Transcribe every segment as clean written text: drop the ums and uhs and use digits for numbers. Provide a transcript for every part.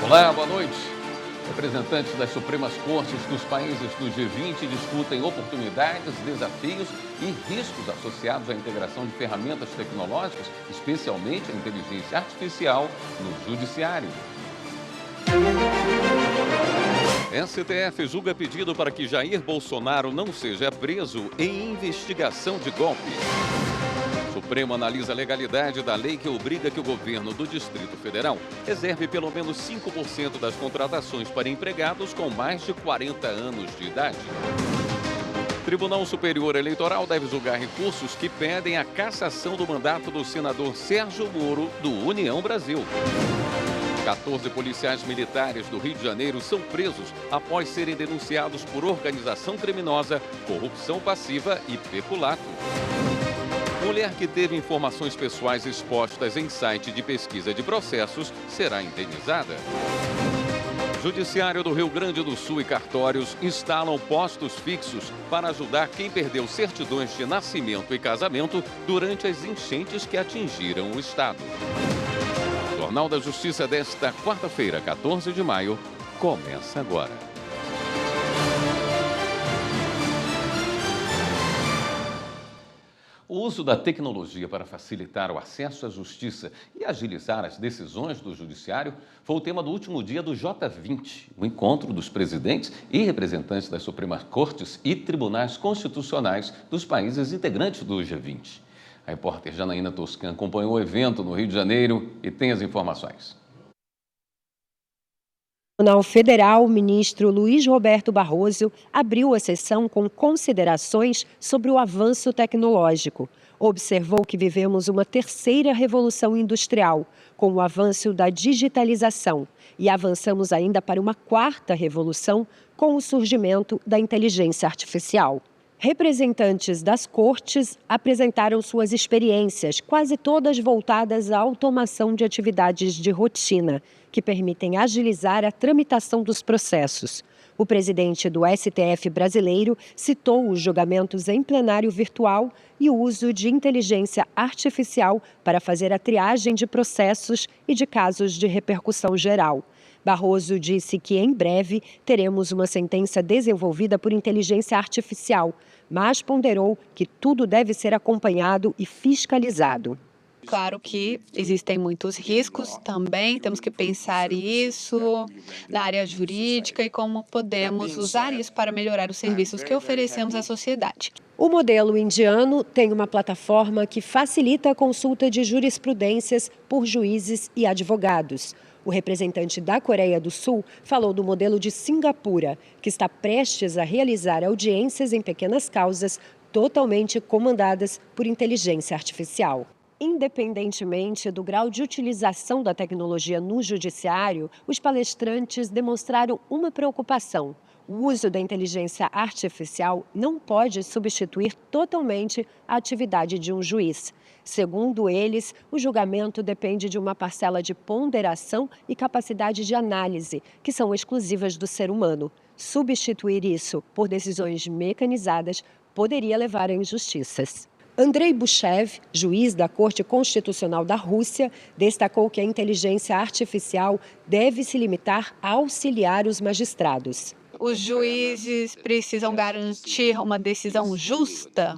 Olá, boa noite. Representantes das Supremas Cortes dos países do G20 discutem oportunidades, desafios e riscos associados à integração de ferramentas tecnológicas, especialmente a inteligência artificial, no judiciário. STF julga pedido para que Jair Bolsonaro não seja preso em investigação de golpe. Supremo analisa a legalidade da lei que obriga que o governo do Distrito Federal reserve pelo menos 5% das contratações para empregados com mais de 40 anos de idade. Tribunal Superior Eleitoral deve julgar recursos que pedem a cassação do mandato do senador Sérgio Moro, do União Brasil. 14 policiais militares do Rio de Janeiro são presos após serem denunciados por organização criminosa, corrupção passiva e peculato. Mulher que teve informações pessoais expostas em site de pesquisa de processos será indenizada. Judiciário do Rio Grande do Sul e cartórios instalam postos fixos para ajudar quem perdeu certidões de nascimento e casamento durante as enchentes que atingiram o estado. O Jornal da Justiça desta quarta-feira, 14 de maio, começa agora. O uso da tecnologia para facilitar o acesso à justiça e agilizar as decisões do judiciário foi o tema do último dia do J20, o encontro dos presidentes e representantes das Supremas Cortes e tribunais constitucionais dos países integrantes do G20. A repórter Janaína Toscan acompanhou o evento no Rio de Janeiro e tem as informações. O Tribunal Federal, o ministro Luiz Roberto Barroso abriu a sessão com considerações sobre o avanço tecnológico. Observou que vivemos uma terceira revolução industrial, com o avanço da digitalização, e avançamos ainda para uma quarta revolução com o surgimento da inteligência artificial. Representantes das cortes apresentaram suas experiências, quase todas voltadas à automação de atividades de rotina, que permitem agilizar a tramitação dos processos. O presidente do STF brasileiro citou os julgamentos em plenário virtual e o uso de inteligência artificial para fazer a triagem de processos e de casos de repercussão geral. Barroso disse que, em breve, teremos uma sentença desenvolvida por inteligência artificial, mas ponderou que tudo deve ser acompanhado e fiscalizado. Claro que existem muitos riscos também, temos que pensar isso na área jurídica e como podemos usar isso para melhorar os serviços que oferecemos à sociedade. O modelo indiano tem uma plataforma que facilita a consulta de jurisprudências por juízes e advogados. O representante da Coreia do Sul falou do modelo de Singapura, que está prestes a realizar audiências em pequenas causas totalmente comandadas por inteligência artificial. Independentemente do grau de utilização da tecnologia no judiciário, os palestrantes demonstraram uma preocupação. O uso da inteligência artificial não pode substituir totalmente a atividade de um juiz. Segundo eles, o julgamento depende de uma parcela de ponderação e capacidade de análise, que são exclusivas do ser humano. Substituir isso por decisões mecanizadas poderia levar a injustiças. Andrei Buchev, juiz da Corte Constitucional da Rússia, destacou que a inteligência artificial deve se limitar a auxiliar os magistrados. Os juízes precisam garantir uma decisão justa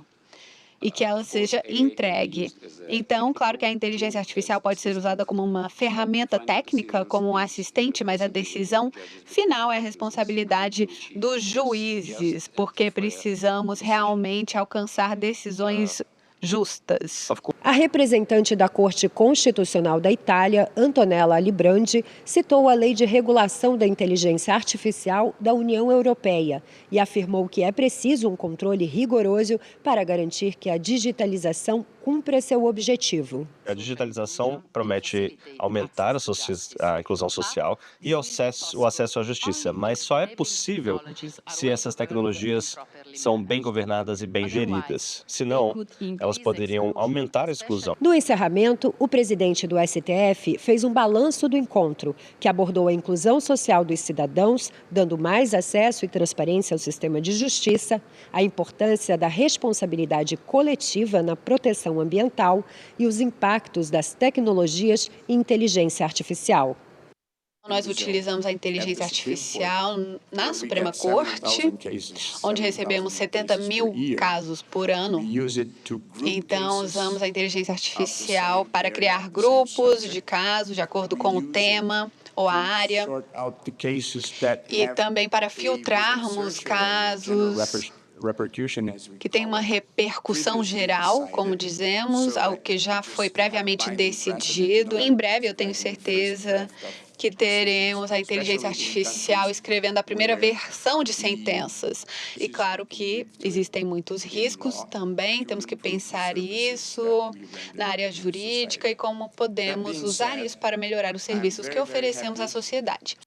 e que ela seja entregue. Então, claro que a inteligência artificial pode ser usada como uma ferramenta técnica, como um assistente, mas a decisão final é a responsabilidade dos juízes, porque precisamos realmente alcançar decisões justas. A representante da Corte Constitucional da Itália, Antonella Alibrandi, citou a Lei de Regulação da Inteligência Artificial da União Europeia e afirmou que é preciso um controle rigoroso para garantir que a digitalização cumpra seu objetivo. A digitalização promete aumentar a inclusão social e o acesso à justiça, mas só é possível se essas tecnologias são bem governadas e bem geridas. Senão, elas poderiam aumentar a exclusão. No encerramento, o presidente do STF fez um balanço do encontro, que abordou a inclusão social dos cidadãos, dando mais acesso e transparência ao sistema de justiça, a importância da responsabilidade coletiva na proteção ambiental e os impactos das tecnologias e inteligência artificial. Nós utilizamos a inteligência artificial na Suprema Corte, onde recebemos 70 mil casos por ano. Então, usamos a inteligência artificial para criar grupos de casos de acordo com o tema ou a área, e também para filtrarmos casos que tem uma repercussão geral, como dizemos, ao que já foi previamente decidido. Em breve, eu tenho certeza que teremos a inteligência artificial escrevendo a primeira versão de sentenças. E claro que existem muitos riscos também, temos que pensar isso na área jurídica e como podemos usar isso para melhorar os serviços que oferecemos à sociedade.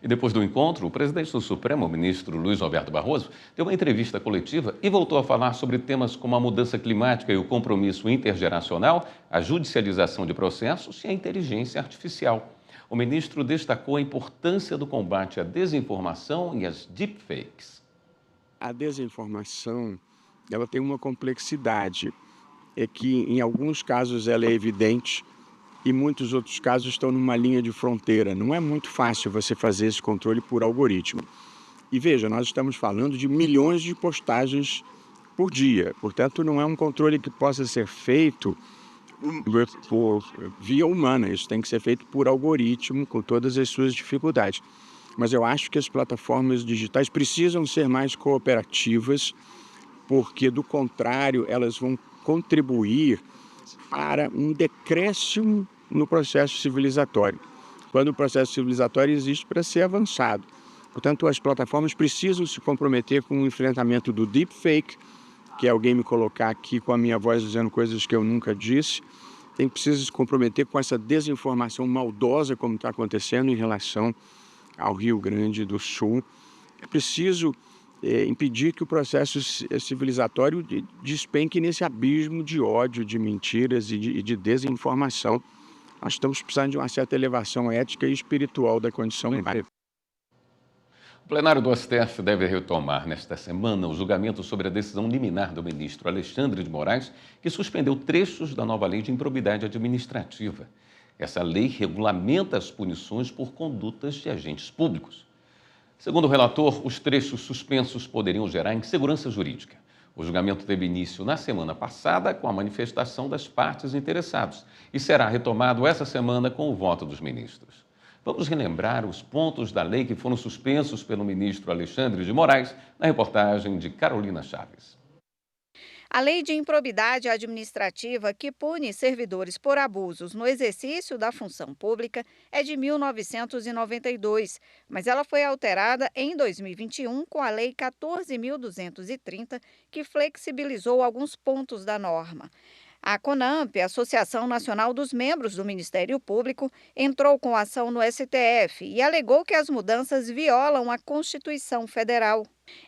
E depois do encontro, o presidente do Supremo, o ministro Luiz Roberto Barroso, deu uma entrevista coletiva e voltou a falar sobre temas como a mudança climática e o compromisso intergeracional, a judicialização de processos e a inteligência artificial. O ministro destacou a importância do combate à desinformação e às deepfakes. A desinformação, ela tem uma complexidade, é que em alguns casos ela é evidente e muitos outros casos estão numa linha de fronteira. Não é muito fácil você fazer esse controle por algoritmo. E veja, nós estamos falando de milhões de postagens por dia, portanto não é um controle que possa ser feito por via humana, isso tem que ser feito por algoritmo, com todas as suas dificuldades. Mas eu acho que as plataformas digitais precisam ser mais cooperativas, porque, do contrário, elas vão contribuir para um decréscimo no processo civilizatório, quando o processo civilizatório existe para ser avançado. Portanto, as plataformas precisam se comprometer com o enfrentamento do deepfake, que é alguém me colocar aqui com a minha voz dizendo coisas que eu nunca disse. Precisa se comprometer com essa desinformação maldosa como está acontecendo em relação ao Rio Grande do Sul. É preciso impedir que o processo civilizatório despenque nesse abismo de ódio, de mentiras e de desinformação. Nós estamos precisando de uma certa elevação ética e espiritual da condição humana. O plenário do STF deve retomar nesta semana o julgamento sobre a decisão liminar do ministro Alexandre de Moraes, que suspendeu trechos da nova lei de improbidade administrativa. Essa lei regulamenta as punições por condutas de agentes públicos. Segundo o relator, os trechos suspensos poderiam gerar insegurança jurídica. O julgamento teve início na semana passada com a manifestação das partes interessadas e será retomado essa semana com o voto dos ministros. Vamos relembrar os pontos da lei que foram suspensos pelo ministro Alexandre de Moraes na reportagem de Carolina Chaves. A Lei de Improbidade Administrativa, que pune servidores por abusos no exercício da função pública, é de 1992, mas ela foi alterada em 2021 com a Lei 14.230, que flexibilizou alguns pontos da norma. A CONAMP, Associação Nacional dos Membros do Ministério Público, entrou com ação no STF e alegou que as mudanças violam a Constituição Federal.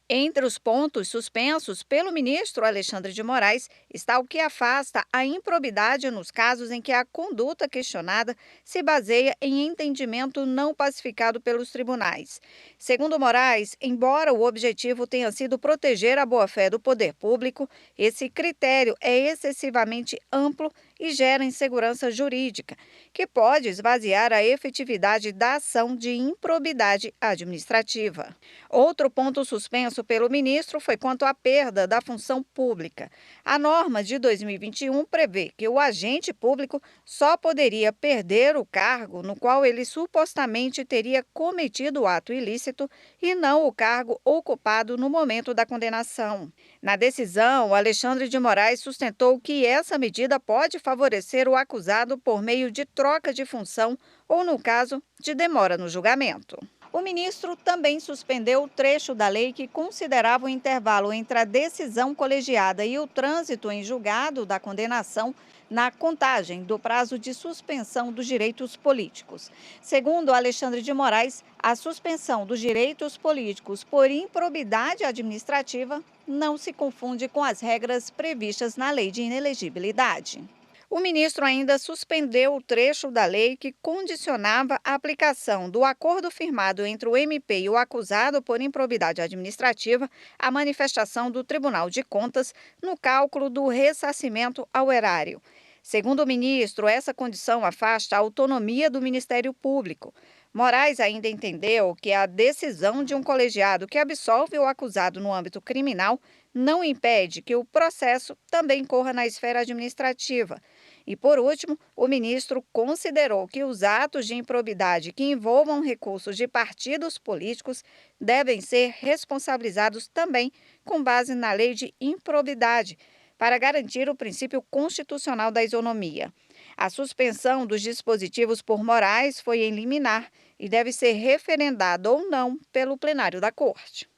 Entre os pontos suspensos pelo ministro Alexandre de Moraes está o que afasta a improbidade nos casos em que a conduta questionada se baseia em entendimento não pacificado pelos tribunais. Segundo Moraes, embora o objetivo tenha sido proteger a boa-fé do poder público, esse critério é excessivamente amplo e gera insegurança jurídica, que pode esvaziar a efetividade da ação de improbidade administrativa. Outro ponto suspenso pelo ministro foi quanto à perda da função pública. A norma de 2021 prevê que o agente público só poderia perder o cargo no qual ele supostamente teria cometido o ato ilícito e não o cargo ocupado no momento da condenação. Na decisão, Alexandre de Moraes sustentou que essa medida pode favorecer o acusado por meio de troca de função ou, no caso, de demora no julgamento. O ministro também suspendeu o trecho da lei que considerava o intervalo entre a decisão colegiada e o trânsito em julgado da condenação na contagem do prazo de suspensão dos direitos políticos. Segundo Alexandre de Moraes, a suspensão dos direitos políticos por improbidade administrativa não se confunde com as regras previstas na lei de inelegibilidade. O ministro ainda suspendeu o trecho da lei que condicionava a aplicação do acordo firmado entre o MP e o acusado por improbidade administrativa à manifestação do Tribunal de Contas no cálculo do ressarcimento ao erário. Segundo o ministro, essa condição afasta a autonomia do Ministério Público. Moraes ainda entendeu que a decisão de um colegiado que absolve o acusado no âmbito criminal não impede que o processo também corra na esfera administrativa. E, por último, o ministro considerou que os atos de improbidade que envolvam recursos de partidos políticos devem ser responsabilizados também com base na lei de improbidade, para garantir o princípio constitucional da isonomia. A suspensão dos dispositivos por Moraes foi em liminar e deve ser referendada ou não pelo plenário da Corte.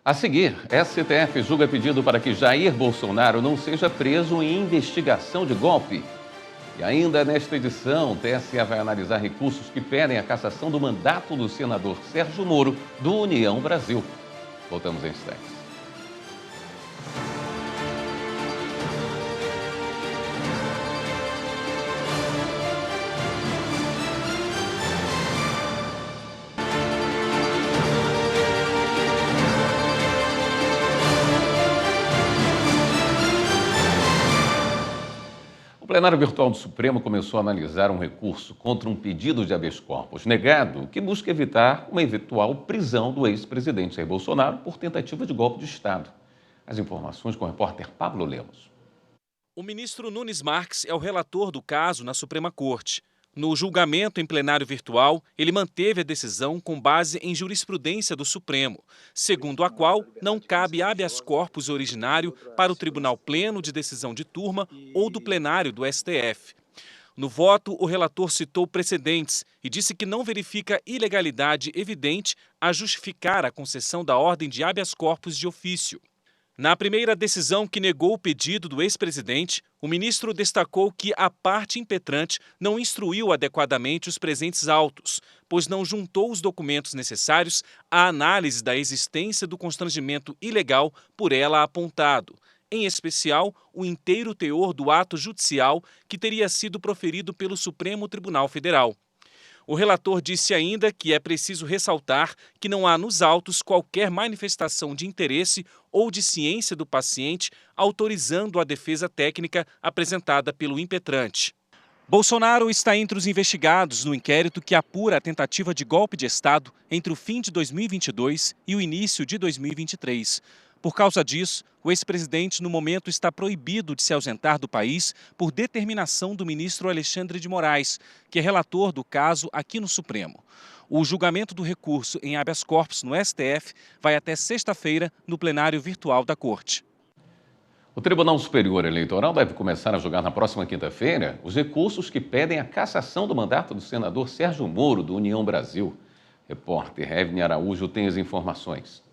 A seguir, STF julga pedido para que Jair Bolsonaro não seja preso em investigação de golpe. E ainda nesta edição, o TSE vai analisar recursos que pedem a cassação do mandato do senador Sérgio Moro, do União Brasil. Voltamos em instantes. O plenário virtual do Supremo começou a analisar um recurso contra um pedido de habeas corpus negado que busca evitar uma eventual prisão do ex-presidente Jair Bolsonaro por tentativa de golpe de Estado. As informações com o repórter Pablo Lemos. O ministro Nunes Marques é o relator do caso na Suprema Corte. No julgamento em plenário virtual, ele manteve a decisão com base em jurisprudência do Supremo, segundo a qual não cabe habeas corpus originário para o Tribunal Pleno de Decisão de Turma ou do plenário do STF. No voto, o relator citou precedentes e disse que não verifica ilegalidade evidente a justificar a concessão da ordem de habeas corpus de ofício. Na primeira decisão que negou o pedido do ex-presidente, o ministro destacou que a parte impetrante não instruiu adequadamente os presentes autos, pois não juntou os documentos necessários à análise da existência do constrangimento ilegal por ela apontado, em especial o inteiro teor do ato judicial que teria sido proferido pelo Supremo Tribunal Federal. O relator disse ainda que é preciso ressaltar que não há nos autos qualquer manifestação de interesse ou de ciência do paciente autorizando a defesa técnica apresentada pelo impetrante. Bolsonaro está entre os investigados no inquérito que apura a tentativa de golpe de Estado entre o fim de 2022 e o início de 2023. Por causa disso, o ex-presidente no momento está proibido de se ausentar do país por determinação do ministro Alexandre de Moraes, que é relator do caso aqui no Supremo. O julgamento do recurso em habeas corpus no STF vai até sexta-feira no plenário virtual da Corte. O Tribunal Superior Eleitoral deve começar a julgar na próxima quinta-feira os recursos que pedem a cassação do mandato do senador Sérgio Moro, do União Brasil. Repórter Evne Araújo tem as informações.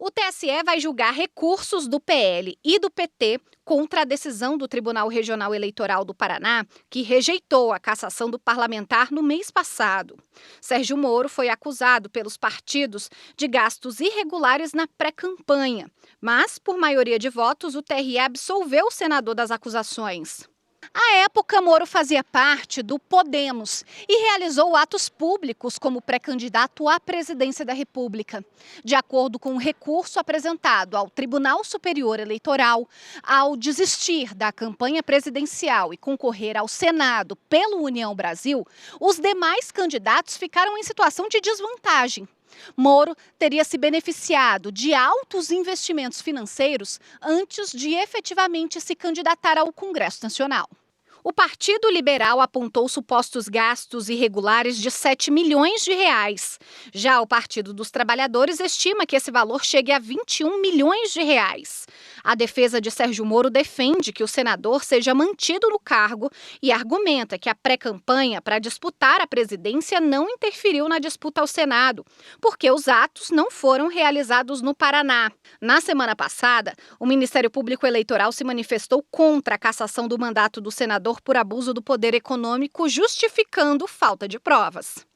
O TSE vai julgar recursos do PL e do PT contra a decisão do Tribunal Regional Eleitoral do Paraná, que rejeitou a cassação do parlamentar no mês passado. Sérgio Moro foi acusado pelos partidos de gastos irregulares na pré-campanha, mas, por maioria de votos, o TRE absolveu o senador das acusações. À época, Moro fazia parte do Podemos e realizou atos públicos como pré-candidato à presidência da República. De acordo com um recurso apresentado ao Tribunal Superior Eleitoral, ao desistir da campanha presidencial e concorrer ao Senado pelo União Brasil, os demais candidatos ficaram em situação de desvantagem. Moro teria se beneficiado de altos investimentos financeiros antes de efetivamente se candidatar ao Congresso Nacional. O Partido Liberal apontou supostos gastos irregulares de 7 milhões de reais. Já o Partido dos Trabalhadores estima que esse valor chegue a 21 milhões de reais. A defesa de Sérgio Moro defende que o senador seja mantido no cargo e argumenta que a pré-campanha para disputar a presidência não interferiu na disputa ao Senado, porque os atos não foram realizados no Paraná. Na semana passada, o Ministério Público Eleitoral se manifestou contra a cassação do mandato do senador por abuso do poder econômico, justificando falta de provas.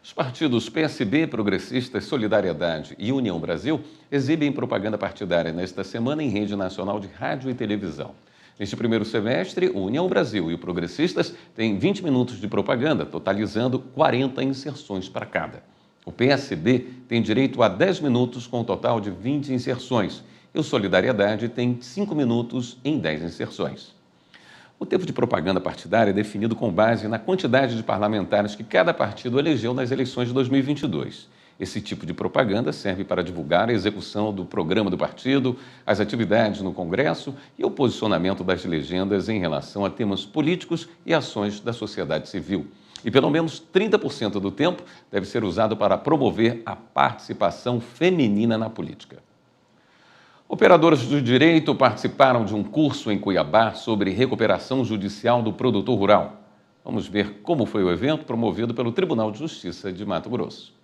Os partidos PSB, Progressistas, Solidariedade e União Brasil exibem propaganda partidária nesta semana em rede nacional de rádio e televisão. Neste primeiro semestre, o União Brasil e o Progressistas têm 20 minutos de propaganda, totalizando 40 inserções para cada. O PSB tem direito a 10 minutos com um total de 20 inserções e o Solidariedade tem 5 minutos em 10 inserções. O tempo de propaganda partidária é definido com base na quantidade de parlamentares que cada partido elegeu nas eleições de 2022. Esse tipo de propaganda serve para divulgar a execução do programa do partido, as atividades no Congresso e o posicionamento das legendas em relação a temas políticos e ações da sociedade civil. E pelo menos 30% do tempo deve ser usado para promover a participação feminina na política. Operadores do direito participaram de um curso em Cuiabá sobre recuperação judicial do produtor rural. Vamos ver como foi o evento promovido pelo Tribunal de Justiça de Mato Grosso.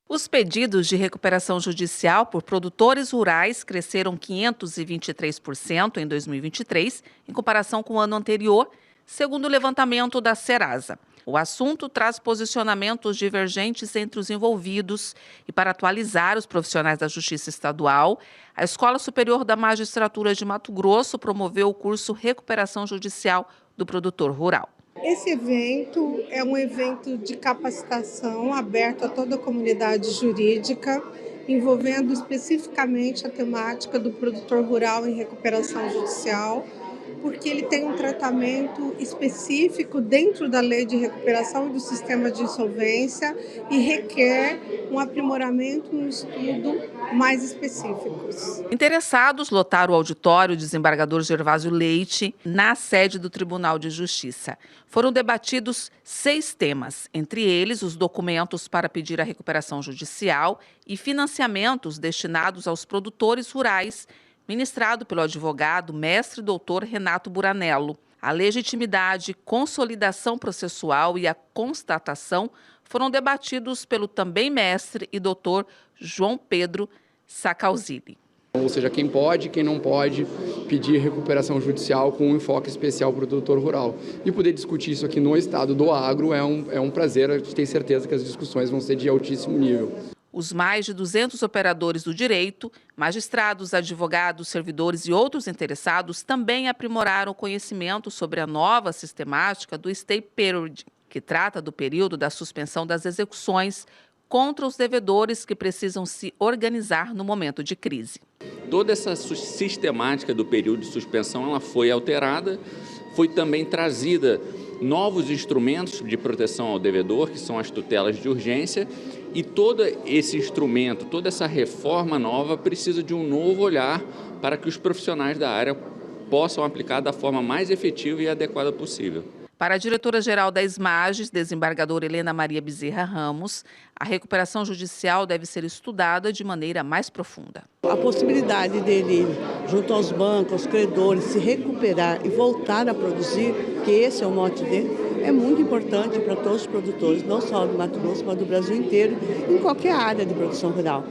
Os pedidos de recuperação judicial por produtores rurais cresceram 523% em 2023, em comparação com o ano anterior, segundo o levantamento da Serasa. O assunto traz posicionamentos divergentes entre os envolvidos e, para atualizar os profissionais da Justiça Estadual, a Escola Superior da Magistratura de Mato Grosso promoveu o curso Recuperação Judicial do Produtor Rural. Esse evento é um evento de capacitação aberto a toda a comunidade jurídica, envolvendo especificamente a temática do produtor rural em recuperação judicial, porque ele tem um tratamento específico dentro da lei de recuperação e do sistema de insolvência e requer um aprimoramento e um estudo mais específicos. Interessados lotaram o auditório Desembargador Gervásio Leite na sede do Tribunal de Justiça. Foram debatidos 6 temas, entre eles os documentos para pedir a recuperação judicial e financiamentos destinados aos produtores rurais, ministrado pelo advogado mestre doutor Renato Buranello. A legitimidade, consolidação processual e a constatação foram debatidos pelo também mestre e doutor João Pedro Sacalzini. Ou seja, quem pode, quem não pode pedir recuperação judicial com um enfoque especial para o produtor rural. E poder discutir isso aqui no estado do agro é um prazer, a gente tem certeza que as discussões vão ser de altíssimo nível. Os mais de 200 operadores do direito, magistrados, advogados, servidores e outros interessados também aprimoraram o conhecimento sobre a nova sistemática do Stay Period, que trata do período da suspensão das execuções contra os devedores que precisam se organizar no momento de crise. Toda essa sistemática do período de suspensão ela foi alterada, foi também trazida novos instrumentos de proteção ao devedor, que são as tutelas de urgência, e todo esse instrumento, toda essa reforma nova precisa de um novo olhar para que os profissionais da área possam aplicar da forma mais efetiva e adequada possível. Para a diretora-geral da SMAGES, desembargadora Helena Maria Bezerra Ramos, a recuperação judicial deve ser estudada de maneira mais profunda. A possibilidade dele, junto aos bancos, aos credores, se recuperar e voltar a produzir, que esse é o mote dele, é muito importante para todos os produtores, não só do Mato Grosso, mas do Brasil inteiro, em qualquer área de produção rural.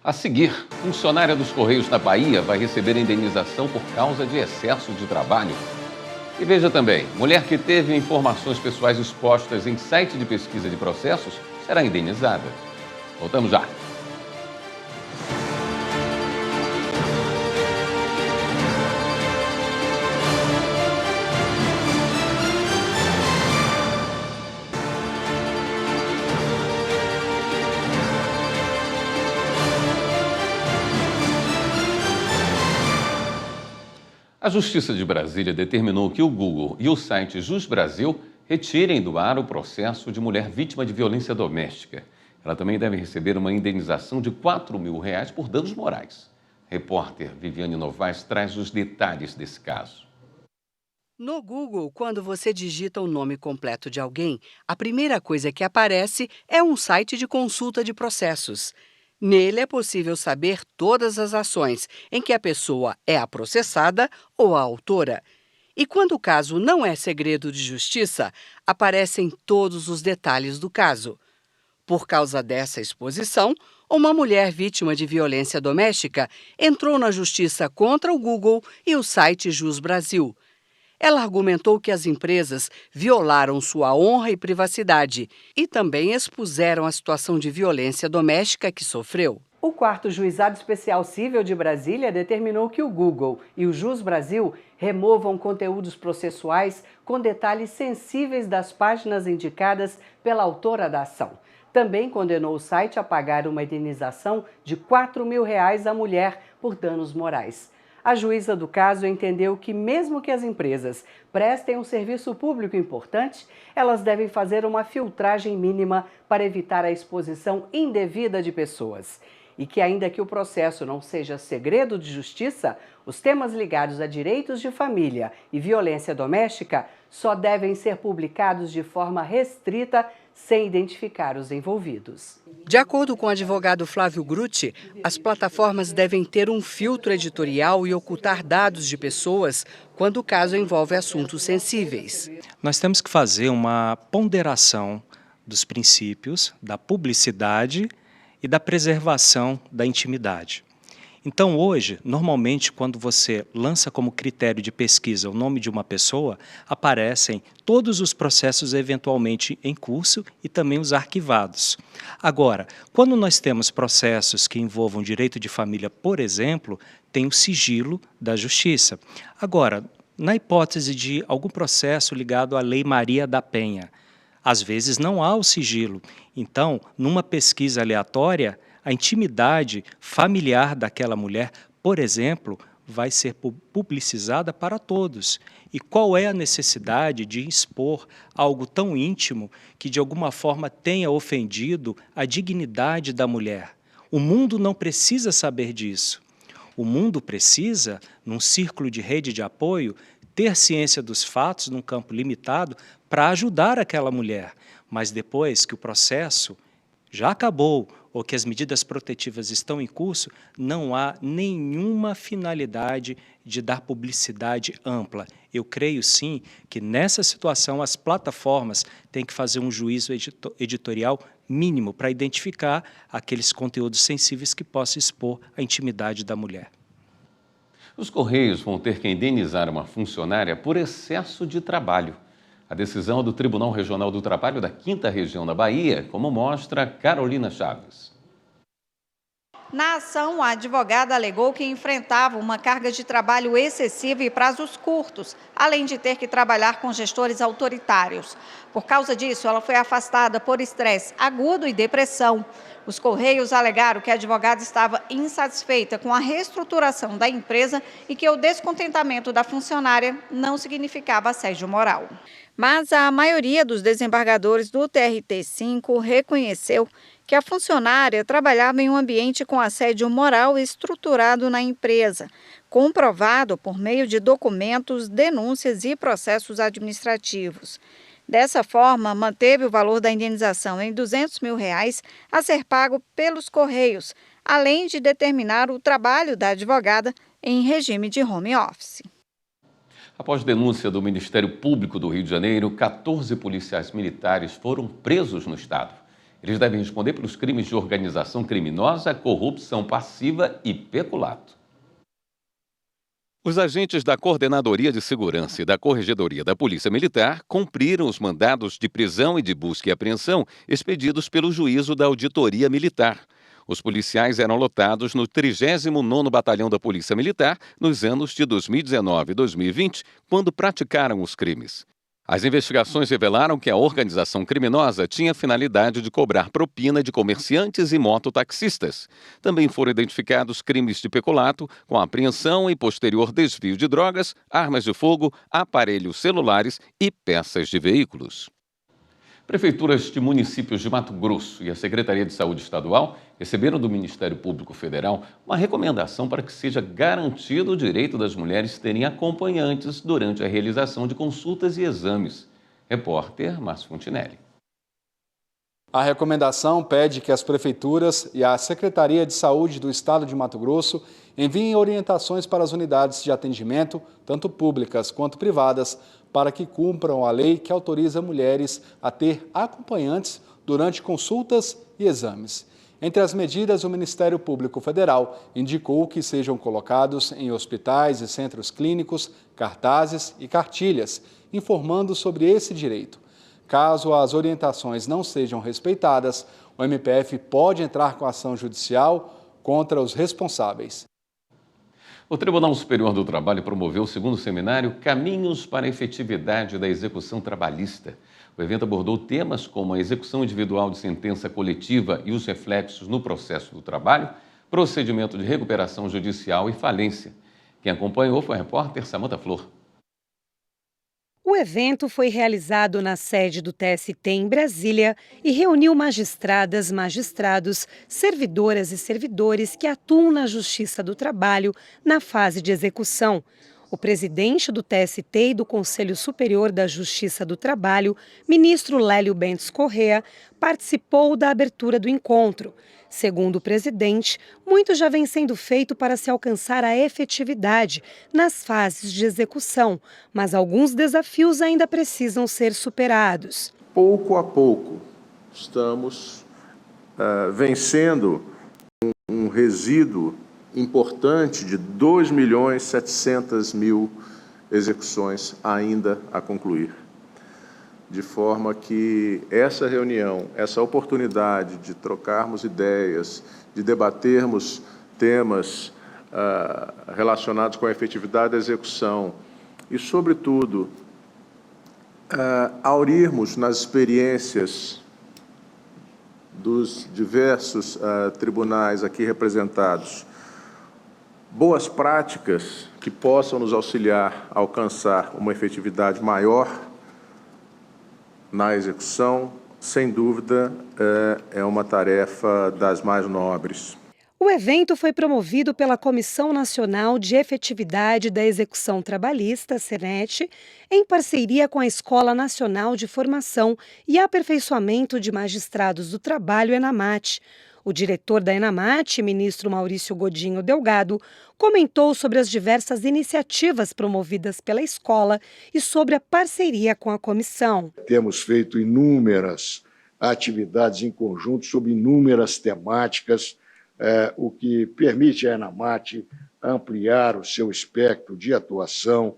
A seguir, funcionária dos Correios na Bahia vai receber indenização por causa de excesso de trabalho. E veja também, mulher que teve informações pessoais expostas em site de pesquisa de processos será indenizada. Voltamos já. A Justiça de Brasília determinou que o Google e o site Jus Brasil retirem do ar o processo de mulher vítima de violência doméstica. Ela também deve receber uma indenização de R$4.000 por danos morais. Repórter Viviane Novaes traz os detalhes desse caso. No Google, quando você digita o nome completo de alguém, a primeira coisa que aparece é um site de consulta de processos. Nele é possível saber todas as ações em que a pessoa é a processada ou a autora. E quando o caso não é segredo de justiça, aparecem todos os detalhes do caso. Por causa dessa exposição, uma mulher vítima de violência doméstica entrou na justiça contra o Google e o site Jus Brasil. Ela argumentou que as empresas violaram sua honra e privacidade e também expuseram a situação de violência doméstica que sofreu. O 4º Juizado Especial Cível de Brasília determinou que o Google e o Jus Brasil removam conteúdos processuais com detalhes sensíveis das páginas indicadas pela autora da ação. Também condenou o site a pagar uma indenização de R$4.000 à mulher por danos morais. A juíza do caso entendeu que, mesmo que as empresas prestem um serviço público importante, elas devem fazer uma filtragem mínima para evitar a exposição indevida de pessoas. E que, ainda que o processo não seja segredo de justiça, os temas ligados a direitos de família e violência doméstica só devem ser publicados de forma restrita, sem identificar os envolvidos. De acordo com o advogado Flávio Grutti, as plataformas devem ter um filtro editorial e ocultar dados de pessoas quando o caso envolve assuntos sensíveis. Nós temos que fazer uma ponderação dos princípios da publicidade e da preservação da intimidade. Então, hoje, normalmente, quando você lança como critério de pesquisa o nome de uma pessoa, aparecem todos os processos eventualmente em curso e também os arquivados. Agora, quando nós temos processos que envolvam direito de família, por exemplo, tem o sigilo da justiça. Agora, na hipótese de algum processo ligado à Lei Maria da Penha, às vezes não há o sigilo. Então, numa pesquisa aleatória, a intimidade familiar daquela mulher, por exemplo, vai ser publicizada para todos. E qual é a necessidade de expor algo tão íntimo que, de alguma forma, tenha ofendido a dignidade da mulher? O mundo não precisa saber disso. O mundo precisa, num círculo de rede de apoio, ter ciência dos fatos num campo limitado para ajudar aquela mulher. Mas depois que o processo já acabou ou que as medidas protetivas estão em curso, não há nenhuma finalidade de dar publicidade ampla. Eu creio, sim, que nessa situação as plataformas têm que fazer um juízo editorial mínimo para identificar aqueles conteúdos sensíveis que possam expor a intimidade da mulher. Os Correios vão ter que indenizar uma funcionária por excesso de trabalho. A decisão do Tribunal Regional do Trabalho da 5ª Região da Bahia, como mostra Carolina Chaves. Na ação, a advogada alegou que enfrentava uma carga de trabalho excessiva e prazos curtos, além de ter que trabalhar com gestores autoritários. Por causa disso, ela foi afastada por estresse agudo e depressão. Os Correios alegaram que a advogada estava insatisfeita com a reestruturação da empresa e que o descontentamento da funcionária não significava assédio moral. Mas a maioria dos desembargadores do TRT5 reconheceu que a funcionária trabalhava em um ambiente com assédio moral estruturado na empresa, comprovado por meio de documentos, denúncias e processos administrativos. Dessa forma, manteve o valor da indenização em R$200 mil a ser pago pelos Correios, além de determinar o trabalho da advogada em regime de home office. Após denúncia do Ministério Público do Rio de Janeiro, 14 policiais militares foram presos no estado. Eles devem responder pelos crimes de organização criminosa, corrupção passiva e peculato. Os agentes da Coordenadoria de Segurança e da Corregedoria da Polícia Militar cumpriram os mandados de prisão e de busca e apreensão expedidos pelo Juízo da Auditoria Militar. Os policiais eram lotados no 39º Batalhão da Polícia Militar nos anos de 2019 e 2020, quando praticaram os crimes. As investigações revelaram que a organização criminosa tinha a finalidade de cobrar propina de comerciantes e mototaxistas. Também foram identificados crimes de peculato, com apreensão e posterior desvio de drogas, armas de fogo, aparelhos celulares e peças de veículos. Prefeituras de municípios de Mato Grosso e a Secretaria de Saúde Estadual receberam do Ministério Público Federal uma recomendação para que seja garantido o direito das mulheres terem acompanhantes durante a realização de consultas e exames. Repórter Márcio Fontinelli. A recomendação pede que as prefeituras e a Secretaria de Saúde do Estado de Mato Grosso enviem orientações para as unidades de atendimento, tanto públicas quanto privadas, para que cumpram a lei que autoriza mulheres a ter acompanhantes durante consultas e exames. Entre as medidas, o Ministério Público Federal indicou que sejam colocados em hospitais e centros clínicos cartazes e cartilhas, informando sobre esse direito. Caso as orientações não sejam respeitadas, o MPF pode entrar com ação judicial contra os responsáveis. O Tribunal Superior do Trabalho promoveu o segundo seminário Caminhos para a Efetividade da Execução Trabalhista. O evento abordou temas como a execução individual de sentença coletiva e os reflexos no processo do trabalho, procedimento de recuperação judicial e falência. Quem acompanhou foi a repórter Samanta Flor. O evento foi realizado na sede do TST em Brasília e reuniu magistradas, magistrados, servidoras e servidores que atuam na Justiça do Trabalho na fase de execução. O presidente do TST e do Conselho Superior da Justiça do Trabalho, ministro Lélio Bentes Corrêa, participou da abertura do encontro. Segundo o presidente, muito já vem sendo feito para se alcançar a efetividade nas fases de execução, mas alguns desafios ainda precisam ser superados. Pouco a pouco, estamos vencendo um resíduo importante de 2.700.000 execuções ainda a concluir. De forma que essa reunião, essa oportunidade de trocarmos ideias, de debatermos temas relacionados com a efetividade da execução e, sobretudo, aurirmos nas experiências dos diversos tribunais aqui representados boas práticas que possam nos auxiliar a alcançar uma efetividade maior na execução, sem dúvida, é uma tarefa das mais nobres. O evento foi promovido pela Comissão Nacional de Efetividade da Execução Trabalhista, CNET, em parceria com a Escola Nacional de Formação e Aperfeiçoamento de Magistrados do Trabalho, ENAMAT. O diretor da ENAMAT, ministro Maurício Godinho Delgado, comentou sobre as diversas iniciativas promovidas pela escola e sobre a parceria com a comissão. Temos feito inúmeras atividades em conjunto sobre inúmeras temáticas, o que permite à ENAMAT ampliar o seu espectro de atuação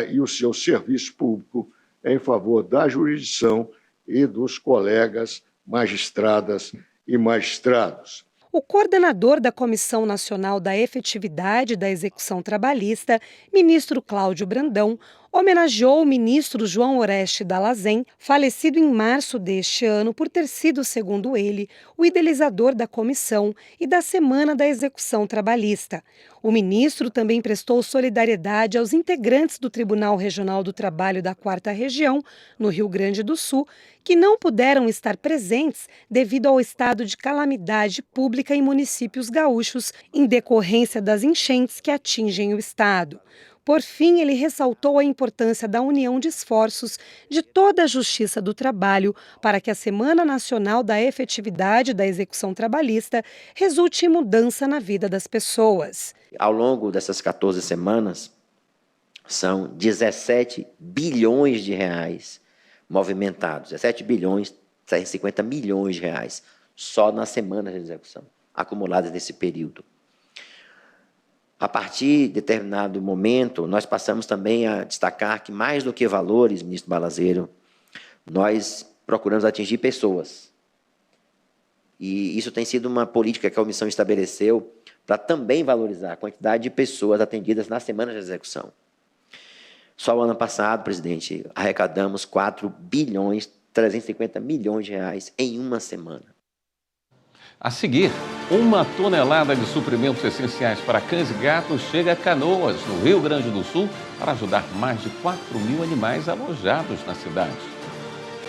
e o seu serviço público em favor da jurisdição e dos colegas magistradas e magistrados. O coordenador da Comissão Nacional da Efetividade da Execução Trabalhista, ministro Cláudio Brandão, homenageou o ministro João Oreste Dallazen, falecido em março deste ano por ter sido, segundo ele, o idealizador da comissão e da Semana da Execução Trabalhista. O ministro também prestou solidariedade aos integrantes do Tribunal Regional do Trabalho da 4ª Região, no Rio Grande do Sul, que não puderam estar presentes devido ao estado de calamidade pública em municípios gaúchos em decorrência das enchentes que atingem o estado. Por fim, ele ressaltou a importância da união de esforços de toda a Justiça do Trabalho para que a Semana Nacional da Efetividade da Execução Trabalhista resulte em mudança na vida das pessoas. Ao longo dessas 14 semanas, são 17 bilhões de reais movimentados, 17 bilhões, 350 milhões de reais, só nas semanas de execução, acumuladas nesse período. A partir de determinado momento, nós passamos também a destacar que, mais do que valores, ministro Balazeiro, nós procuramos atingir pessoas. E isso tem sido uma política que a comissão estabeleceu para também valorizar a quantidade de pessoas atendidas nas semanas de execução. Só o ano passado, presidente, arrecadamos 4 bilhões, 350 milhões de reais em uma semana. A seguir, 1 tonelada de suprimentos essenciais para cães e gatos chega a Canoas, no Rio Grande do Sul, para ajudar mais de 4.000 animais alojados na cidade.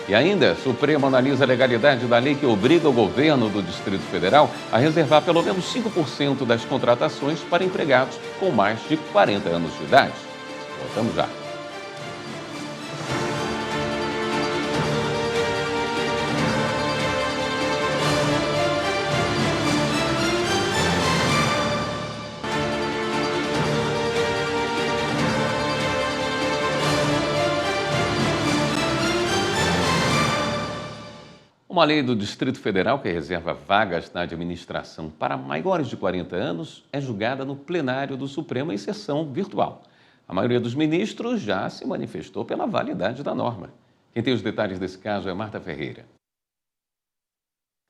E ainda, o Supremo analisa a legalidade da lei que obriga o governo do Distrito Federal a reservar pelo menos 5% das contratações para empregados com mais de 40 anos de idade. Voltamos já. Uma lei do Distrito Federal que reserva vagas na administração para maiores de 40 anos é julgada no plenário do Supremo em sessão virtual. A maioria dos ministros já se manifestou pela validade da norma. Quem tem os detalhes desse caso é Marta Ferreira.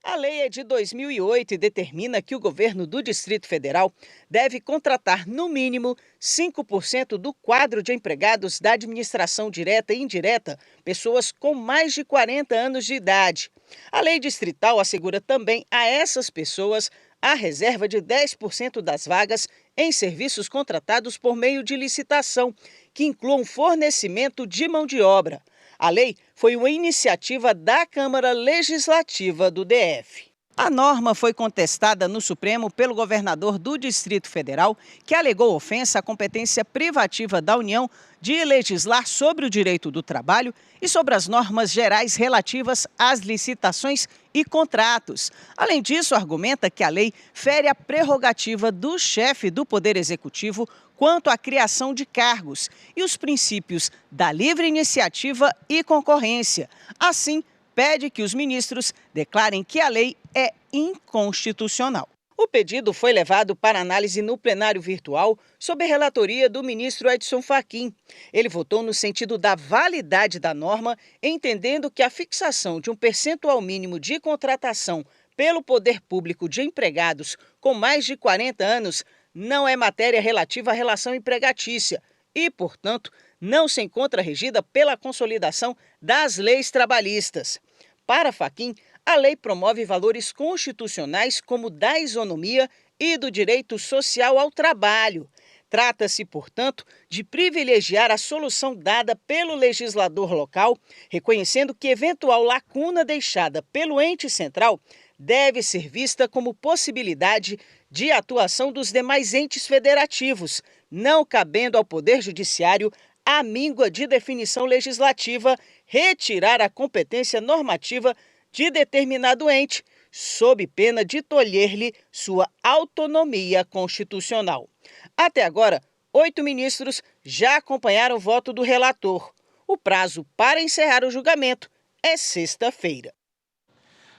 A lei é de 2008 e determina que o governo do Distrito Federal deve contratar, no mínimo, 5% do quadro de empregados da administração direta e indireta, pessoas com mais de 40 anos de idade. A lei distrital assegura também a essas pessoas a reserva de 10% das vagas em serviços contratados por meio de licitação, que incluam fornecimento de mão de obra. A lei foi uma iniciativa da Câmara Legislativa do DF. A norma foi contestada no Supremo pelo governador do Distrito Federal, que alegou ofensa à competência privativa da União de legislar sobre o direito do trabalho e sobre as normas gerais relativas às licitações e contratos. Além disso, argumenta que a lei fere a prerrogativa do chefe do Poder Executivo quanto à criação de cargos e os princípios da livre iniciativa e concorrência. Assim, pede que os ministros declarem que a lei é inconstitucional. O pedido foi levado para análise no plenário virtual sob relatoria do ministro Edson Fachin. Ele votou no sentido da validade da norma, entendendo que a fixação de um percentual mínimo de contratação pelo poder público de empregados com mais de 40 anos não é matéria relativa à relação empregatícia e, portanto, não se encontra regida pela consolidação das leis trabalhistas. Para Fachin, a lei promove valores constitucionais como da isonomia e do direito social ao trabalho. Trata-se, portanto, de privilegiar a solução dada pelo legislador local, reconhecendo que eventual lacuna deixada pelo ente central deve ser vista como possibilidade de atuação dos demais entes federativos, não cabendo ao Poder Judiciário a míngua de definição legislativa retirar a competência normativa de determinado ente, sob pena de tolher-lhe sua autonomia constitucional. Até agora, 8 ministros já acompanharam o voto do relator. O prazo para encerrar o julgamento é sexta-feira.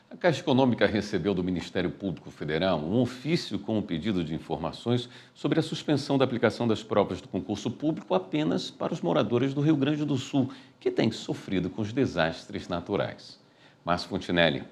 A Caixa Econômica recebeu do Ministério Público Federal um ofício com um pedido de informações sobre a suspensão da aplicação das provas do concurso público apenas para os moradores do Rio Grande do Sul, que têm sofrido com os desastres naturais. Márcio Fontinelli.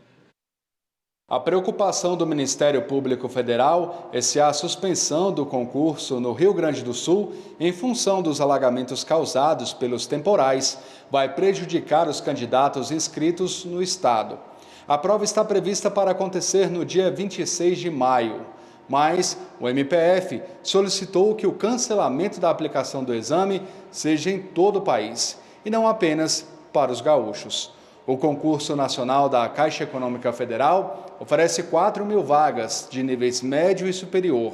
A preocupação do Ministério Público Federal é se a suspensão do concurso no Rio Grande do Sul, em função dos alagamentos causados pelos temporais, vai prejudicar os candidatos inscritos no estado. A prova está prevista para acontecer no dia 26 de maio, mas o MPF solicitou que o cancelamento da aplicação do exame seja em todo o país, e não apenas para os gaúchos. O concurso nacional da Caixa Econômica Federal oferece 4.000 vagas de níveis médio e superior.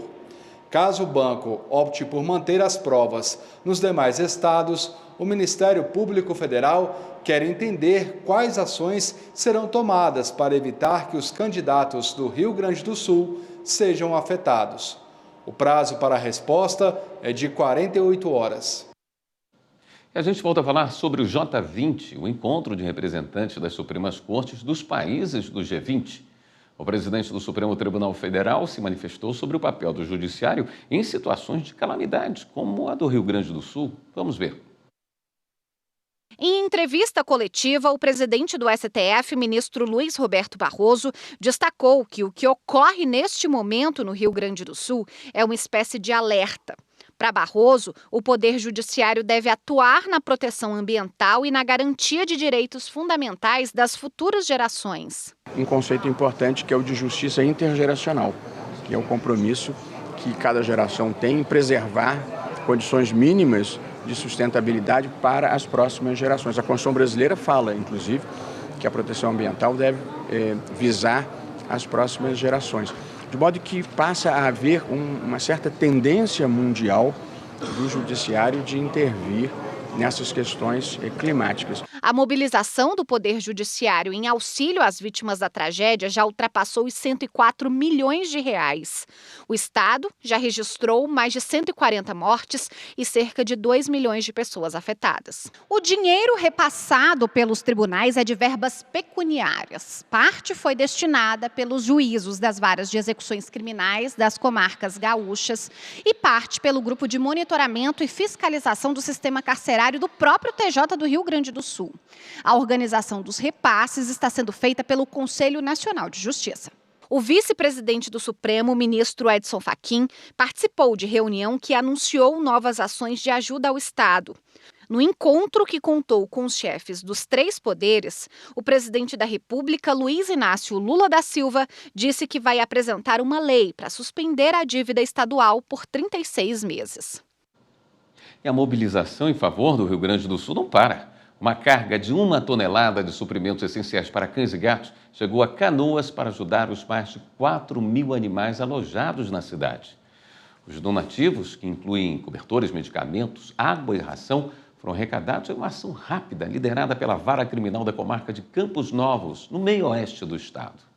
Caso o banco opte por manter as provas nos demais estados, o Ministério Público Federal quer entender quais ações serão tomadas para evitar que os candidatos do Rio Grande do Sul sejam afetados. O prazo para a resposta é de 48 horas. E a gente volta a falar sobre o J20, o encontro de representantes das Supremas Cortes dos países do G20. O presidente do Supremo Tribunal Federal se manifestou sobre o papel do judiciário em situações de calamidade, como a do Rio Grande do Sul. Vamos ver. Em entrevista coletiva, o presidente do STF, ministro Luiz Roberto Barroso, destacou que o que ocorre neste momento no Rio Grande do Sul é uma espécie de alerta. Para Barroso, o Poder Judiciário deve atuar na proteção ambiental e na garantia de direitos fundamentais das futuras gerações. Um conceito importante que é o de justiça intergeracional, que é o compromisso que cada geração tem em preservar condições mínimas de sustentabilidade para as próximas gerações. A Constituição brasileira fala, inclusive, que a proteção ambiental deve visar as próximas gerações. De modo que passa a haver uma certa tendência mundial do judiciário de intervir nessas questões climáticas. A mobilização do Poder Judiciário em auxílio às vítimas da tragédia já ultrapassou os 104 milhões de reais. O Estado já registrou mais de 140 mortes e cerca de 2 milhões de pessoas afetadas. O dinheiro repassado pelos tribunais é de verbas pecuniárias. Parte foi destinada pelos juízos das varas de execuções criminais das comarcas gaúchas e parte pelo grupo de monitoramento e fiscalização do sistema carcerário do próprio TJ do Rio Grande do Sul. A organização dos repasses está sendo feita pelo Conselho Nacional de Justiça. O vice-presidente do Supremo, ministro Edson Fachin, participou de reunião que anunciou novas ações de ajuda ao Estado. No encontro que contou com os chefes dos 3 poderes, o presidente da República, Luiz Inácio Lula da Silva, disse que vai apresentar uma lei para suspender a dívida estadual por 36 meses. E a mobilização em favor do Rio Grande do Sul não para. Uma carga de 1 tonelada de suprimentos essenciais para cães e gatos chegou a Canoas para ajudar os mais de 4.000 animais alojados na cidade. Os donativos, que incluem cobertores, medicamentos, água e ração, foram arrecadados em uma ação rápida liderada pela Vara Criminal da comarca de Campos Novos, no meio-oeste do estado.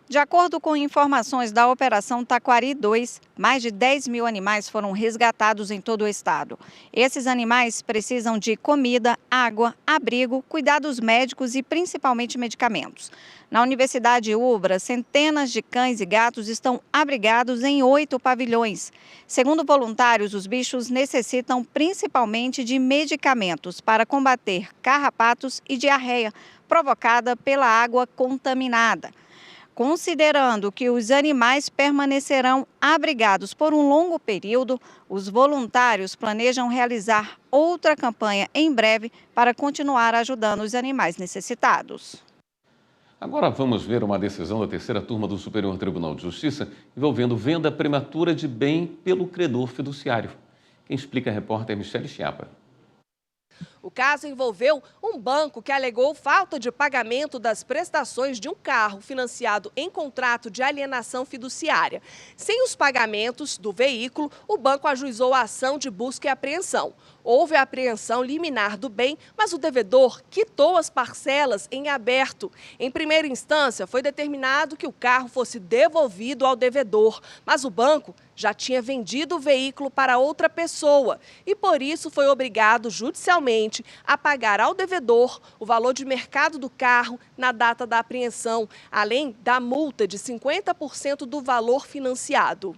De acordo com informações da Operação Taquari 2, mais de 10.000 animais foram resgatados em todo o estado. Esses animais precisam de comida, água, abrigo, cuidados médicos e principalmente medicamentos. Na Universidade Ubra, centenas de cães e gatos estão abrigados em 8 pavilhões. Segundo voluntários, os bichos necessitam principalmente de medicamentos para combater carrapatos e diarreia provocada pela água contaminada. Considerando que os animais permanecerão abrigados por um longo período, os voluntários planejam realizar outra campanha em breve para continuar ajudando os animais necessitados. Agora vamos ver uma decisão da 3ª turma do Superior Tribunal de Justiça envolvendo venda prematura de bem pelo credor fiduciário. Quem explica é a repórter Michele Chiapa. O caso envolveu um banco que alegou falta de pagamento das prestações de um carro financiado em contrato de alienação fiduciária. Sem os pagamentos do veículo, o banco ajuizou a ação de busca e apreensão. Houve a apreensão liminar do bem, mas o devedor quitou as parcelas em aberto. Em primeira instância, foi determinado que o carro fosse devolvido ao devedor, mas o banco já tinha vendido o veículo para outra pessoa e, por isso, foi obrigado judicialmente a pagar ao devedor o valor de mercado do carro na data da apreensão, além da multa de 50% do valor financiado.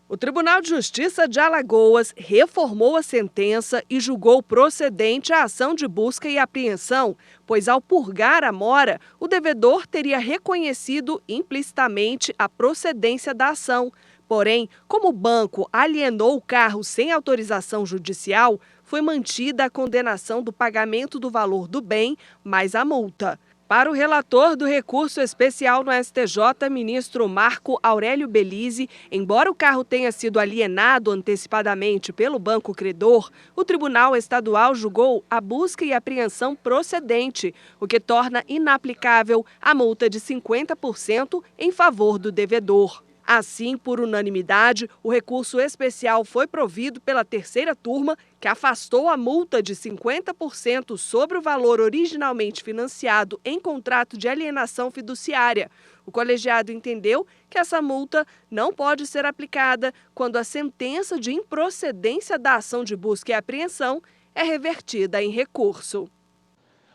O Tribunal de Justiça de Alagoas reformou a sentença e julgou procedente a ação de busca e apreensão, pois ao purgar a mora, o devedor teria reconhecido implicitamente a procedência da ação. Porém, como o banco alienou o carro sem autorização judicial, foi mantida a condenação do pagamento do valor do bem mais a multa. Para o relator do recurso especial no STJ, ministro Marco Aurélio Belize, embora o carro tenha sido alienado antecipadamente pelo banco credor, o Tribunal Estadual julgou a busca e apreensão procedente, o que torna inaplicável a multa de 50% em favor do devedor. Assim, por unanimidade, o recurso especial foi provido pela 3ª turma, que afastou a multa de 50% sobre o valor originalmente financiado em contrato de alienação fiduciária. O colegiado entendeu que essa multa não pode ser aplicada quando a sentença de improcedência da ação de busca e apreensão é revertida em recurso.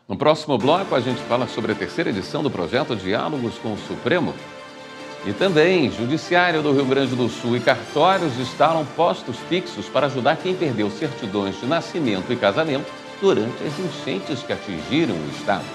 No próximo bloco, a gente fala sobre a 3ª edição do projeto Diálogos com o Supremo. E também, Judiciário do Rio Grande do Sul e cartórios instalam postos fixos para ajudar quem perdeu certidões de nascimento e casamento durante as enchentes que atingiram o estado.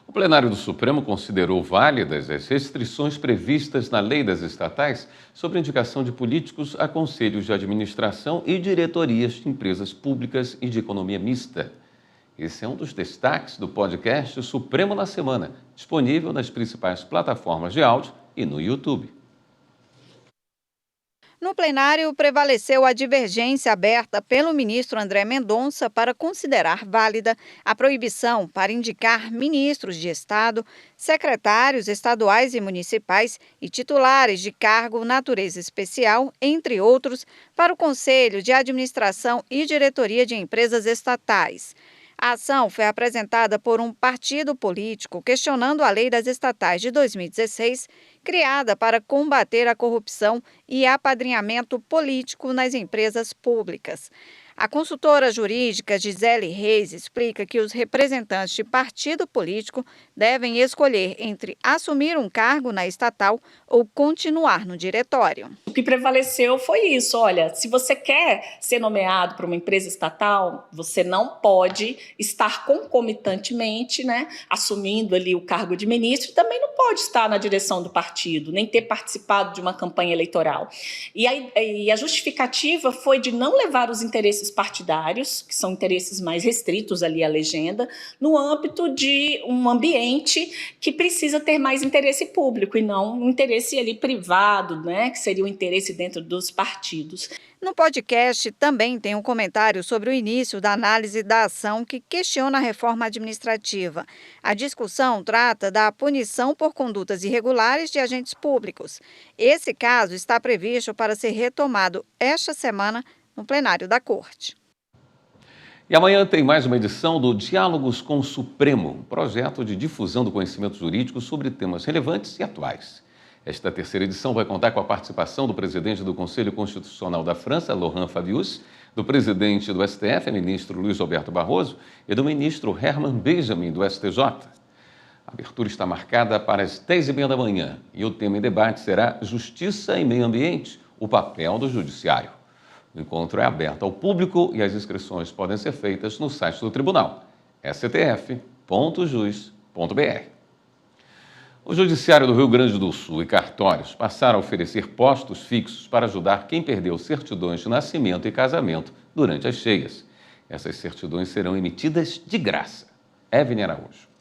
O plenário do Supremo considerou válidas as restrições previstas na lei das estatais sobre indicação de políticos a conselhos de administração e diretorias de empresas públicas e de economia mista. Esse é um dos destaques do podcast Supremo na Semana, disponível nas principais plataformas de áudio e no YouTube. No plenário, prevaleceu a divergência aberta pelo ministro André Mendonça para considerar válida a proibição para indicar ministros de Estado, secretários estaduais e municipais e titulares de cargo natureza especial, entre outros, para o Conselho de Administração e Diretoria de Empresas Estatais. A ação foi apresentada por um partido político questionando a Lei das Estatais de 2016, criada para combater a corrupção e apadrinhamento político nas empresas públicas. A consultora jurídica Gisele Reis explica que os representantes de partido político devem escolher entre assumir um cargo na estatal ou continuar no diretório. O que prevaleceu foi isso, olha, se você quer ser nomeado para uma empresa estatal, você não pode estar concomitantemente, assumindo ali o cargo de ministro, e também não pode estar na direção do partido, nem ter participado de uma campanha eleitoral. E a justificativa foi de não levar os interesses partidários, que são interesses mais restritos ali à legenda, no âmbito de um ambiente que precisa ter mais interesse público e não um interesse ali privado, que seria o interesse dentro dos partidos. No podcast também tem um comentário sobre o início da análise da ação que questiona a reforma administrativa. A discussão trata da punição por condutas irregulares de agentes públicos. Esse caso está previsto para ser retomado esta semana no plenário da Corte. E amanhã tem mais uma edição do Diálogos com o Supremo, um projeto de difusão do conhecimento jurídico sobre temas relevantes e atuais. Esta terceira edição vai contar com a participação do presidente do Conselho Constitucional da França, Laurent Fabius, do presidente do STF, ministro Luiz Roberto Barroso, e do ministro Herman Benjamin, do STJ. A abertura está marcada para as 10h30 da manhã e o tema em debate será Justiça e Meio Ambiente, o papel do Judiciário. O encontro é aberto ao público e as inscrições podem ser feitas no site do Tribunal, stf.jus.br. O Judiciário do Rio Grande do Sul e cartórios passaram a oferecer postos fixos para ajudar quem perdeu certidões de nascimento e casamento durante as cheias. Essas certidões serão emitidas de graça. Evne Araújo.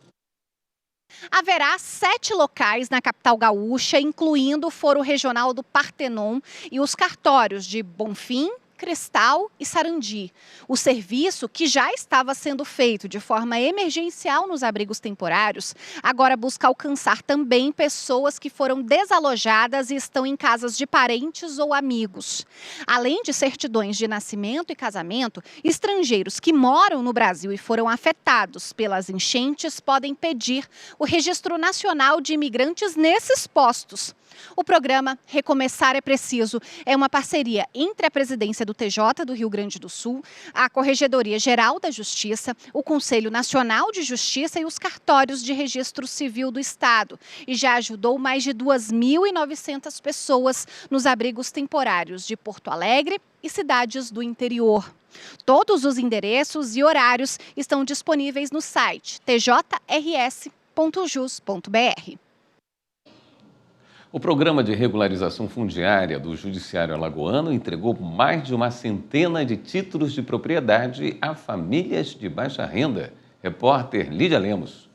Haverá 7 locais na capital gaúcha, incluindo o Foro Regional do Partenon e os cartórios de Bonfim, Cristal e Sarandi. O serviço, que já estava sendo feito de forma emergencial nos abrigos temporários, agora busca alcançar também pessoas que foram desalojadas e estão em casas de parentes ou amigos. Além de certidões de nascimento e casamento, estrangeiros que moram no Brasil e foram afetados pelas enchentes podem pedir o Registro Nacional de Imigrantes nesses postos. O programa Recomeçar é Preciso é uma parceria entre a presidência do TJ do Rio Grande do Sul, a Corregedoria Geral da Justiça, o Conselho Nacional de Justiça e os cartórios de registro civil do Estado, e já ajudou mais de 2.900 pessoas nos abrigos temporários de Porto Alegre e cidades do interior. Todos os endereços e horários estão disponíveis no site tjrs.jus.br. O Programa de Regularização Fundiária do Judiciário Alagoano entregou mais de uma centena de títulos de propriedade a famílias de baixa renda. Repórter Lídia Lemos.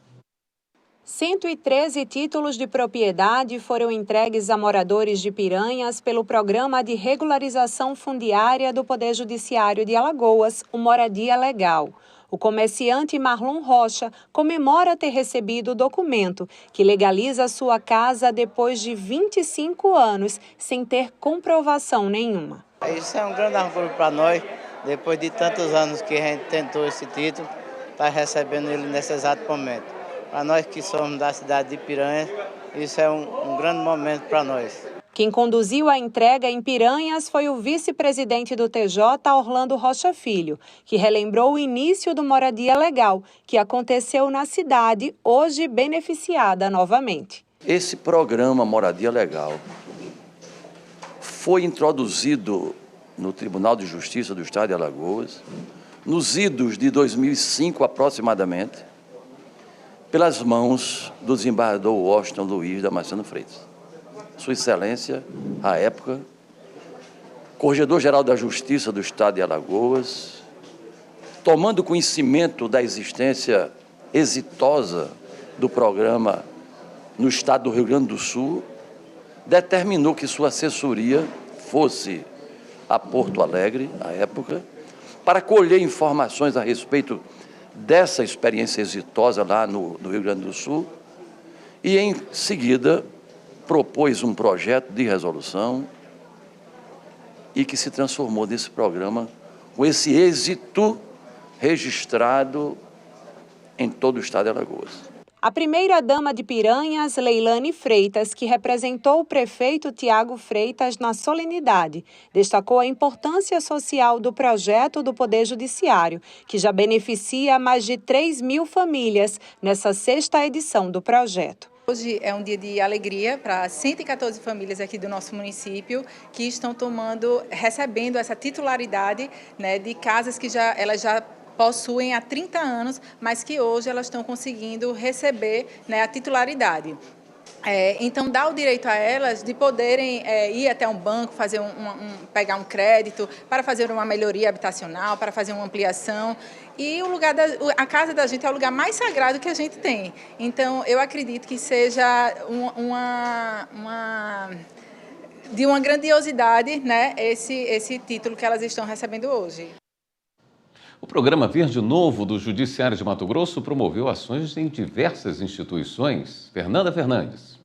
113 títulos de propriedade foram entregues a moradores de Piranhas pelo Programa de Regularização Fundiária do Poder Judiciário de Alagoas, o Moradia Legal. O comerciante Marlon Rocha comemora ter recebido o documento que legaliza sua casa depois de 25 anos sem ter comprovação nenhuma. Isso é um grande orgulho para nós, depois de tantos anos que a gente tentou esse título, está recebendo ele nesse exato momento. Para nós que somos da cidade de Piranhas, isso é um grande momento para nós. Quem conduziu a entrega em Piranhas foi o vice-presidente do TJ, Orlando Rocha Filho, que relembrou o início do Moradia Legal, que aconteceu na cidade, hoje beneficiada novamente. Esse programa Moradia Legal foi introduzido no Tribunal de Justiça do Estado de Alagoas, nos idos de 2005 aproximadamente, pelas mãos do desembargador Washington Luiz Damasceno Freitas. Sua Excelência, à época, Corregedor-Geral da Justiça do Estado de Alagoas, tomando conhecimento da existência exitosa do programa no estado do Rio Grande do Sul, determinou que sua assessoria fosse a Porto Alegre, à época, para colher informações a respeito dessa experiência exitosa lá no Rio Grande do Sul e, em seguida, propôs um projeto de resolução e que se transformou nesse programa com esse êxito registrado em todo o estado de Alagoas. A primeira-dama de Piranhas, Leilane Freitas, que representou o prefeito Tiago Freitas na solenidade, destacou a importância social do projeto do Poder Judiciário, que já beneficia mais de 3.000 famílias nessa 6ª edição do projeto. Hoje é um dia de alegria para 114 famílias aqui do nosso município que estão recebendo essa titularidade, né, de casas que elas já possuem há 30 anos, mas que hoje elas estão conseguindo receber, né, a titularidade. Então, dá o direito a elas de poderem ir até um banco, pegar um crédito para fazer uma melhoria habitacional, para fazer uma ampliação. E a casa da gente é o lugar mais sagrado que a gente tem. Então, eu acredito que seja de uma grandiosidade, né, esse título que elas estão recebendo hoje. O programa Verde Novo do Judiciário de Mato Grosso promoveu ações em diversas instituições. Fernanda Fernandes.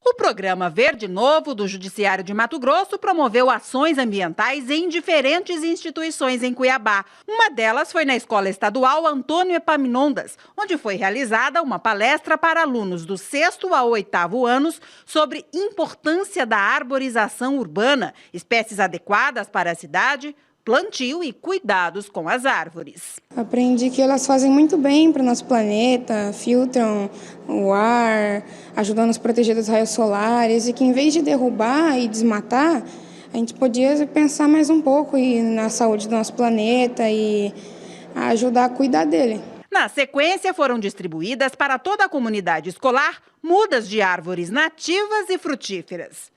O programa Verde Novo do Judiciário de Mato Grosso promoveu ações ambientais em diferentes instituições em Cuiabá. Uma delas foi na Escola Estadual Antônio Epaminondas, onde foi realizada uma palestra para alunos do 6º ao 8º anos sobre importância da arborização urbana, espécies adequadas para a cidade, plantio e cuidados com as árvores. Aprendi que elas fazem muito bem para o nosso planeta, filtram o ar, ajudam a nos proteger dos raios solares e que em vez de derrubar e desmatar, a gente podia pensar mais um pouco na saúde do nosso planeta e ajudar a cuidar dele. Na sequência, foram distribuídas para toda a comunidade escolar mudas de árvores nativas e frutíferas.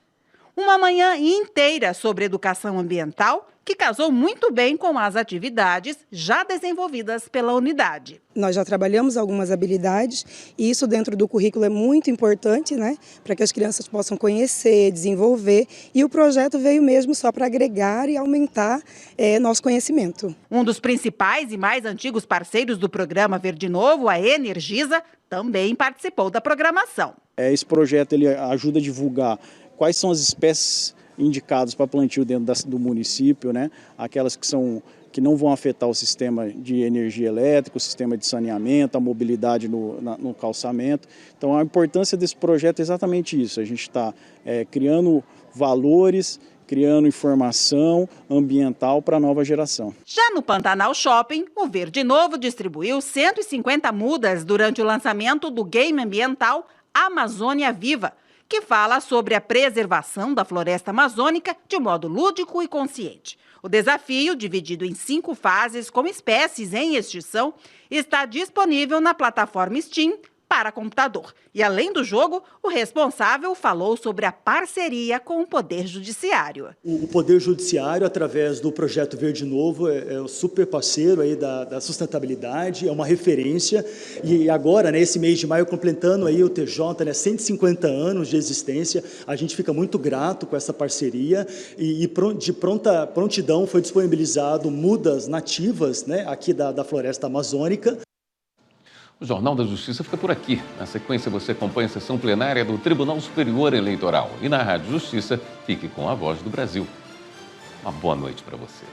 Uma manhã inteira sobre educação ambiental, que casou muito bem com as atividades já desenvolvidas pela unidade. Nós já trabalhamos algumas habilidades e isso dentro do currículo é muito importante, né, para que as crianças possam conhecer, desenvolver, e o projeto veio mesmo só para agregar e aumentar nosso conhecimento. Um dos principais e mais antigos parceiros do programa Verde Novo, a Energisa, também participou da programação. Esse projeto ele ajuda a divulgar quais são as espécies indicadas para plantio dentro do município, né? Aquelas que não vão afetar o sistema de energia elétrica, o sistema de saneamento, a mobilidade no calçamento. Então, a importância desse projeto é exatamente isso. A gente está criando valores, criando informação ambiental para a nova geração. Já no Pantanal Shopping, o Verde Novo distribuiu 150 mudas durante o lançamento do game ambiental Amazônia Viva, que fala sobre a preservação da floresta amazônica de modo lúdico e consciente. O desafio, dividido em 5 fases com espécies em extinção, está disponível na plataforma Steam para computador. E além do jogo, o responsável falou sobre a parceria com o Poder Judiciário. O Poder Judiciário, através do Projeto Verde Novo, é o super parceiro aí da sustentabilidade, é uma referência. E agora, nesse mês de maio, completando aí o TJ, 150 anos de existência, a gente fica muito grato com essa parceria e de prontidão foi disponibilizado mudas nativas, né, aqui da floresta amazônica. O Jornal da Justiça fica por aqui. Na sequência, você acompanha a sessão plenária do Tribunal Superior Eleitoral. E na Rádio Justiça, fique com a Voz do Brasil. Uma boa noite para você.